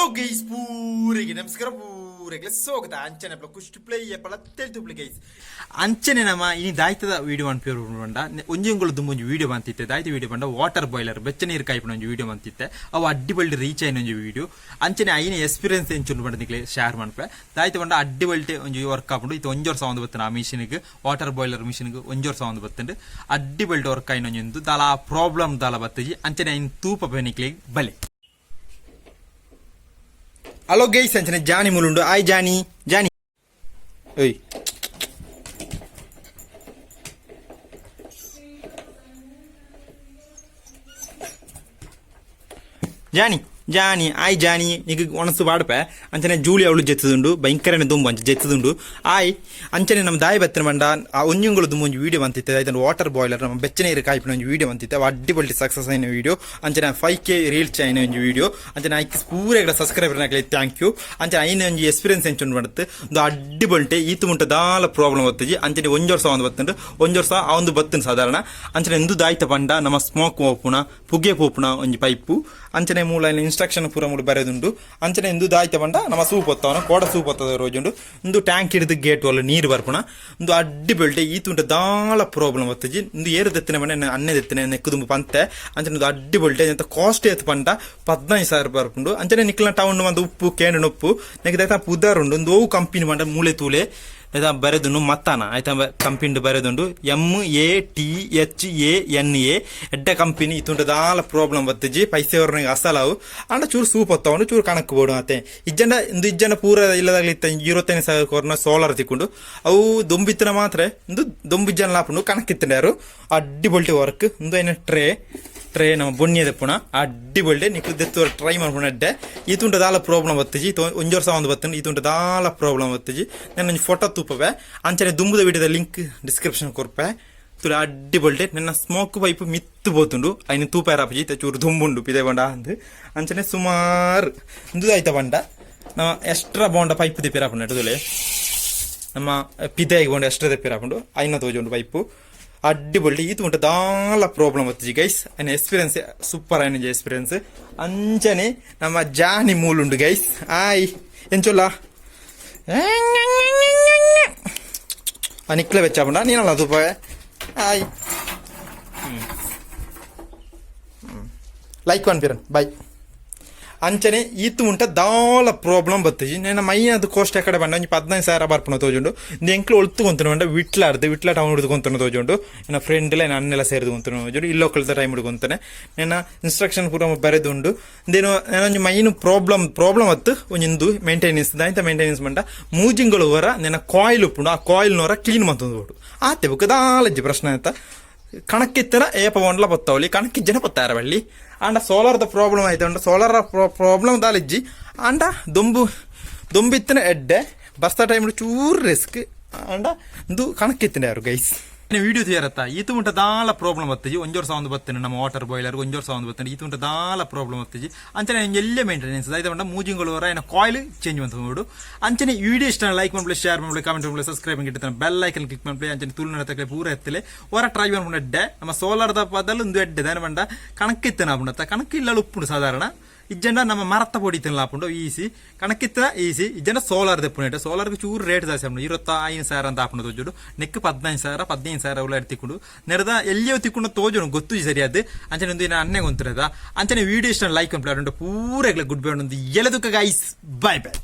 hello guys ಪೂರಿಗೆ ನಮಸ್ಕಾರ ಪೂರಿಗೆ ಸ್ವಾಗತ ಅಂಚನೆ ಕುಷ್ಟು ಪ್ಲೇ ಎಪ್ಪಳ ತೆಲ್ತು ಪ್ಲೇ ಗೈಸ್ ಅಂಚನೆ ನಮ್ಮ ಈ ದಾಯ್ತದ ವಿಡಿಯೋ ಅನ್ಪೇರು ಬಂಡ ಒಂಜಿಂಗಳು ದುಂಬೊಂಜಿ ವಿಡಿಯೋ ಬಂತಿತ್ತೆ ದಾಯ್ತ ವಿಡಿಯೋ ಬಂಡ ವಾಟರ್ ಬಾಯ್ಲರ್ ಬೆಚ್ಚ ನೀರು ಕಾಯ್ಪಣ ಒಂದು ವಿಡಿಯೋ ಬಂತಿತ್ತೆ ಅವು ಅಡ್ಡಿಬಲ್ಟಿ ರೀಚ್ ಆಯ್ನ ಒಂದು ವಿಡಿಯೋ ಅಂಚನೆ ಐನ ಎಕ್ಸ್ಪೀರಿಯನ್ಸ್ ಎಂಚುಂಡು ಬಂಡ ನಿಕ್ಲೆ ಶೇರ್ ಮಾಡ್ಪೆ ದಾಯ್ತ ಬಂಡ ಅಡ್ಡಿಬಲ್ಟಿ ಒಂದು ವರ್ಕ್ ಆಪುಂಡು ಇದು 1 ವರ್ಷ ಒಂದು ಬತ್ತನ ಆ ಮಿಷಿನ್ಗೆ ವಾಟರ್ ಬಾಯ್ಲರ್ ಮಿಷಿನ್ಗೆ 1 ವರ್ಷ ಒಂದು ಬತ್ತಂಡು ಅಡ್ಡಿಬಲ್ಟಿ ವರ್ಕ್ ಆಯ್ನ ಒಂದು ದಾಲ ಪ್ರಾಬ್ಲಮ್ ದಾಲ ಬತ್ತಜಿ ಅಂಚನೆ ಐನ್ ತೂಪ ಬೆನಿಕ್ಲೆ ಬಲೆ ಹಲೋ ಗೈಸ್ ಅಂಚನೆ ಜಾನಿ ಮುಲುಂಡು ಆಯ್ ಜಾನಿ ಜಾನಿ ಓಯ್ ಜಾನಿ ಜಾನಿ ಆಯ್ ಜಾನಿ ಈಗ ಒಣಸು ಬಾಡ್ಪೆ ಅಂಚನೆ ಜೂಲಿ ಅವಳು ಜೆತ್ತದುಂಡು ಭಯಂಕರನೆ ದುಂಬು ಅಂಚೆ ಜೆತ್ತದುಂಡು ಆಯ್ ಅಂಚನೆ ನಮ್ಮ ದಾಯಿ ಬತ್ತಿನ ಬಂಡ ಆ ಒಂಜುಂಗಳು ದುಂಬು ಒಂದು ವಿಡಿಯೋ ಬಂತಿತ್ತೆ ಆಯ್ತು ವಾಟರ್ ಬಾಯ್ಲರ್ ನಮ್ಮ ಬೆಚ್ಚ ನೀರು ಕಾಯ್ಪಿನ ಒಂದು ವಿಡಿಯೋ ಬಂತಿತ್ತೆ ಅವು ಅಡ್ಡಿಬಲ್ಟಿ ಸಕ್ಸಸ್ ಆಯ್ನ ವಿಡಿಯೋ ಅಂಚನೆ 5K ರೀಲ್ಸ್ ಆಯ್ನ ಒಂದು ವಿಡಿಯೋ ಅಂಚನೆ ಐಕ್ ಪೂರ ಸಬ್ಸ್ಕ್ರೈಬರ್ ನಾಗಲಿ ಥ್ಯಾಂಕ್ ಯು ಅಂಚನೆ ಐನ ಒಂದು ಎಕ್ಸ್ಪೀರಿಯನ್ಸ್ ಎಂಚುಂಡು ಬಡುತ್ತೆ ಒಂದು ಅಡ್ಡಿಬಲ್ಟಿ ಈತು ಮುಂಟ ದಾಲ ಪ್ರಾಬ್ಲಮ್ ಬತ್ತಜಿ ಅಂಚನೆ 1 ವರ್ಷ ಒಂದು ಬತ್ತುಂಡು 1 ವರ್ಷ ಆ ಒಂದು ಬತ್ತುಂಡು ಸಾಧಾರಣ ಅಂಚನೆ ಎಂದು ದಾಯ್ತ ಬಂಡ ನಮ್ಮ ಸ್ಮೋಕ್ ಓಪುಣ ಪುಗೆ ಪೋಪುಣ ಒಂದು ಪೈಪು ಅಂಚನೆ ಮೂಲ ಇನ್ಸ್ಟ್ರಕ್ಷನ್ ಪೂರ ಮೂಡು ಬರೆದುಂಡು ಅಂಚನೆ ಎಂದು ದಾಯ್ತ ಬಂಡ ನಮ್ಮ ಸೂಪ್ ಹೊತ್ತವನ ಕೋಡ ಸೂಪ್ ಹೊತ್ತದ ರೋಜುಂಡು ಒಂದು ಟ್ಯಾಂಕ್ ಹಿಡಿದು ಗೇಟ್ ಒಲ್ಲ ನೀರು ಬರ್ಪುಣ ಒಂದು ಅಡ್ಡಿ ಬೆಲ್ಟೆ ಈತುಂಟು ದಾಳ ಪ್ರಾಬ್ಲಮ್ ಬತ್ತಜಿ ಒಂದು ಏರು ದೆತ್ತಿನ ಮನೆ ಅನ್ನೆ ದೆತ್ತಿನ ನೆಕ್ಕುದುಂಬು ಪಂತೆ ಅಂಚನೆ ಒಂದು ಅಡ್ಡಿ ಬೆಲ್ಟೆ ಅಂತ ಕಾಸ್ಟ್ ಎತ್ತು ಪಂಡ 15,000 ಬರ್ಪುಂಡು ಅಂಚನೆ ನಿಕ್ಲ ಟೌನ್ ಒಂದು ಉಪ್ಪು ಕೇಂದ್ರ ಉಪ್ಪು ನೆಕ್ಕಿದ ಪುದಾರುಂಡು ಒಂದು ಓವು ಕಂಪನಿ ಮಂಡ ಮೂಲೆ ತೂಲೆ ಆಯ್ತಾ ಬರೆದುಂಡು ಮತ್ತಾನ ಆಯ್ತಾ ಕಂಪನಿ ಬರೆದುಂಡು MATHANA ಎಡ್ಡ ಕಂಪನಿ ಇತ್ತುಂಟು ದಾಲ ಪ್ರಾಬ್ಲಮ್ ಬತ್ತಜಿ ಪೈಸೆ ಅವ್ರನಿಗೆ ಅಸಲಾವು ಅಂಡ ಚೂರು ಸೂಪ್ ಹೊತ್ತವನು ಚೂರು ಕಣಕ್ ಬೋಡು ಮತ್ತೆ ಇಜ್ಜನ ಪೂರ ಇಲ್ಲದಾಗಲಿ 25,000 ಕೊರ್ನ ಸೋಲಾರ್ ತಿಕ್ಕೊಂಡು ಅವು ದೊಂಬಿತ್ತನ ಮಾತ್ರ ಒಂದು ದೊಂಬಿಜ್ಜನ ಲಾಪುಂಡು ಕಣಕ್ಕಿತ್ತಂಡೆ ಯಾರು ಅಡ್ಡಿ ಬೊಲ್ಟಿ ವರ್ಕ್ ಒಂದು ಏನ ಟ್ರೇ ನಮ್ಮ ಬೊಣ್ಣಿಯದ ಪುಣ ಅಡ್ಡಿಬಲ್ಡೆ ನಿಕ್ಲು ದೆತ್ತು ಟ್ರೈ ಮಾಡ್ಕೊಂಡೆ ಈ ತುಂಟ ದಾಲ ಪ್ರಾಬ್ಲಮ್ ಬತ್ತಜಿ 1 ವರ್ಷ ಒಂದು ಬತ್ತಂಡು ಈ ತುಂಟ ದಾಲ ಪ್ರಾಬ್ಲಮ್ ಬತ್ತಜಿ ನಾನು ಒಂದು ಫೋಟೋ ತೂಪವೆ ಅಂಚನೆ ದುಂಬುದ ವಿಡಿಯೋದ ಲಿಂಕ್ ಡಿಸ್ಕ್ರಿಪ್ಷನ್ ಕೊರ್ಪೆ ತುಳ ಅಡ್ಡಿಬಲ್ಡೆ ನನ್ನ ಸ್ಮೋಕ್ ಪೈಪ್ ಮಿತ್ತು ಬೋತುಂಡು ಐನು ತೂಪ ರಾಪಜಿ ಚೂರು ದುಂಬುಂಡು ಪಿದೆ ಬಂಡ ಅಂದು ಅಂಚನೆ ಸುಮಾರು ಇಂದು ಬಂಡ ನಮ್ಮ ಎಕ್ಸ್ಟ್ರಾ ಬಾಂಡ ಪೈಪ್ ತೆಪ್ಪಿರಾಪುಂಡು ಎಟದುಲೆ ನಮ್ಮ ಪಿದೆಗೆ ಬಂಡ ಎಕ್ಸ್ಟ್ರಾ ತೆಪ್ಪಿರಾಪುಂಡು ಐನ ತೋಜುಂಡು ಪೈಪು ಅಡ್ಡಿಬಲ್ಟಿ ಈತು ಉಂಟು ದಾಲ ಪ್ರಾಬ್ಲಮ್ ಬತ್ತಜಿ ಗೈಸ್ ಐನ ಎಕ್ಸ್ಪೀರಿಯನ್ಸ್ ಸೂಪರ್ ಆಯ್ನ ಎಕ್ಸ್ಪೀರಿಯನ್ಸ್ ಅಂಚನೆ ನಮ್ಮ ಜಾನಿ ಮೂಲುಂಡು ಗೈಸ್ ಆಯ್ ಎಂಚೊಲ್ಲ ನಿಕ್ಲೆ വെച്ചാപ്പണ്ട ನೀನಲ್ಲ ತೂಪ ಆಯ್ ಲೈಕ್ ಪನ್ಪಿರನ್ ಬಾಯ್ ಅಂಚನೆ ಈತು ಉಂಟ ದಾಲ ಪ್ರಾಬ್ಲಮ್ ಬತ್ತಜಿ ನನ್ನ ಮೈನದು ಕೋಸ್ಟ್ ಕಡೆ ಬಂಡ 15,000 ಬರ್ಪುಣ ತೋಜುಂಡು ಎಂಕ್ಲು ಒಳ್ತುಕೊಂತನು ಬಂಡ ವಿಟ್ಲ ಟೌನ್ ಹಿಡಿದುಕೊಂತನು ತೋಜುಂಡು ನನ್ನ ಫ್ರೆಂಡ್ ಎಲ್ಲ ನನ್ನೆಲ್ಲ ಸೇರಿದುಕೊಂತನು ತೋಜುಂಡು ಇಲ್ಲೊಕ್ಕಲ್ದ ಟೈಮ್ ಹಿಡ್ಕೊಂತಾನೆ ನನ್ನ ಇನ್ಸ್ಟ್ರಕ್ಷನ್ ಪೂರ ಬರೆದುಂಡು ದೇನು ನನೊಂದು ಮೈನು ಪ್ರಾಬ್ಲಮ್ ಅತ್ತು ಒಂಜಿಂದು ಮೇಂಟೆನೆನ್ಸ್ ದಾಯ್ತ ಮೇಂಟೆನೆನ್ಸ್ ಬಂಡ ಮೂಜಿಂಗಳು ಹೊರ ನನ್ನ ಕಾಯಿಲ್ ಉಪ್ಪುಂಡು ಆ ಕಾಯಿಲ್ನವರ ಕ್ಲೀನ್ ಮಾಡ್ತಂದು ಆತೆ ಬುಕ್ ದಾಲಜ್ಜಿ ಪ್ರಶ್ನೆ ಅಂತ ಕಣಕ್ಕಿತ್ತನ ಏಪ ಒಂಡ್ಲ ಬತ್ತಾವಲಿ ಕಣಕ್ಕಿಜ್ಜನ ಬತ್ತಾರ ಬಳ್ಳಿ ಅಂಡ ಸೋಲಾರ್ದ ಪ್ರಾಬ್ಲಮ್ ಆಯ್ತು ಅಂಡ ಸೋಲಾರ್ ಪ್ರಾಬ್ಲಮ್ ದಾಲಿಜ್ಜಿ ಅಂಡ ದೊಂಬಿತ್ತನ ಎಡ್ಡೆ ಬರ್ತಾ ಟೈಮ್ ಚೂರು ರಿಸ್ಕ್ ಅಂಡ ಇದು ಕಣಕ್ಕಿತ್ತನೆ ಯಾರು ಗೈಸ್ ವಿಡಿಯೋ ತೀರತ್ತ ಈತು ಉಂಟ ದಾಲ ಪ್ರಾಬ್ಲಮ್ ಬತ್ತಜಿ 1 ವರ್ಷ ಒಂದು ಬತ್ತನೆ ನಮ್ಮ ವಾಟರ್ ಬಾಯ್ಲರ್ 1 ವರ್ಷ ಒಂದು ಬತ್ತನೆ ಈತು ಉಂಟ ದಾಲ ಪ್ರಾಬ್ಲಮ್ ಬತ್ತಜಿ ಅಂಚನೆ ಎಲ್ಲೇ ಮೇಂಟೆನೆನ್ಸ್ ಆಯ್ತು ಬಂಡ ಮೂಜಿಂಗಳು ವರ ಏನ ಕಾಯಿಲ್ ಚೇಂಜ್ ಅಂತ ನೋಡು ಅಂಚನೆ ವಿಡಿಯೋ ಇಷ್ಟ ಲೈಕ್ ಮಾಡ್ಬಿಡಿ ಶೇರ್ ಮಾಡ್ಬಿಡಿ ಕಾಮೆಂಟ್ ಮಾಡ್ಬಿಡಿ ಸಬ್ಸ್ಕ್ರೈಬ್ ಇಟ್ಟಿರ್ತಾನೆ ಬೆಲ್ ಐಕನ್ ಕ್ಲಿಕ್ ಮಾಡ್ಬಿಡಿ ಅಂಚನೆ ತುಳುನಾಡ ತಕ್ಕಲೆ ಪೂರ ಎತ್ತಲೆ ಹೊರ ಟ್ರೈ ಮಾಡ್ಬಿಟ್ಟೆ ನಮ್ಮ ಸೋಲಾರ್ದ ಪದಲ್ಲ ಒಂದು ಎಡ್ಡೆ ದಾನ ಬಂಡ ಕಣಕ್ಕಿತ್ತನ ಬಂಡತ್ತ ಕಣಕ್ಕಿಲ್ಲ ಉಪ್ಪುಂಡು ಸಾಧಾರಣ ಇಜ್ಜಂಡ ನಮ್ಮ ಮರತ್ತ ಪೊಡಿ ತಿನ್ನಲಾಪುಂಡು ಈಸಿ ಕಣಕ್ಕಿತ್ತ ಈಸಿ ಇಜ್ಜಂಡ ಸೋಲಾರ್ ದೆಪ್ಪುನೇಟ ಸೋಲಾರ್ಗೆ ಚೂರು ರೇಟ್ ಜಾಸ್ತಿ ಆಪುಂಡು 25,000 ಅಂತ ಆಪುಂಡು ತೋಜುಡು ನೆಕ್ 15,000 ಉಲ್ಲ ತಿಕ್ಕೊಂಡು ನೆರದ ಎಲ್ಲಿಯೋ ತಿಕ್ಕೊಂಡು ತೋಜುಡು ಗೊತ್ತು ಸರಿಯಾದ ಅಂಚನೆ ಒಂದು ಅನ್ನೆ ಗೊಂತಿರದ ಅಂಚನೆ ವಿಡಿಯೋ ಇಷ್ಟ ಲೈಕ್ ಕಂಪ್ಲೀಟ್ ಉಂಟು ಪೂರ ಗುಡ್ ಬೈ ಒಂದು ಎಲೆದುಕ ಗೈಸ್ ಬೈ ಬೈ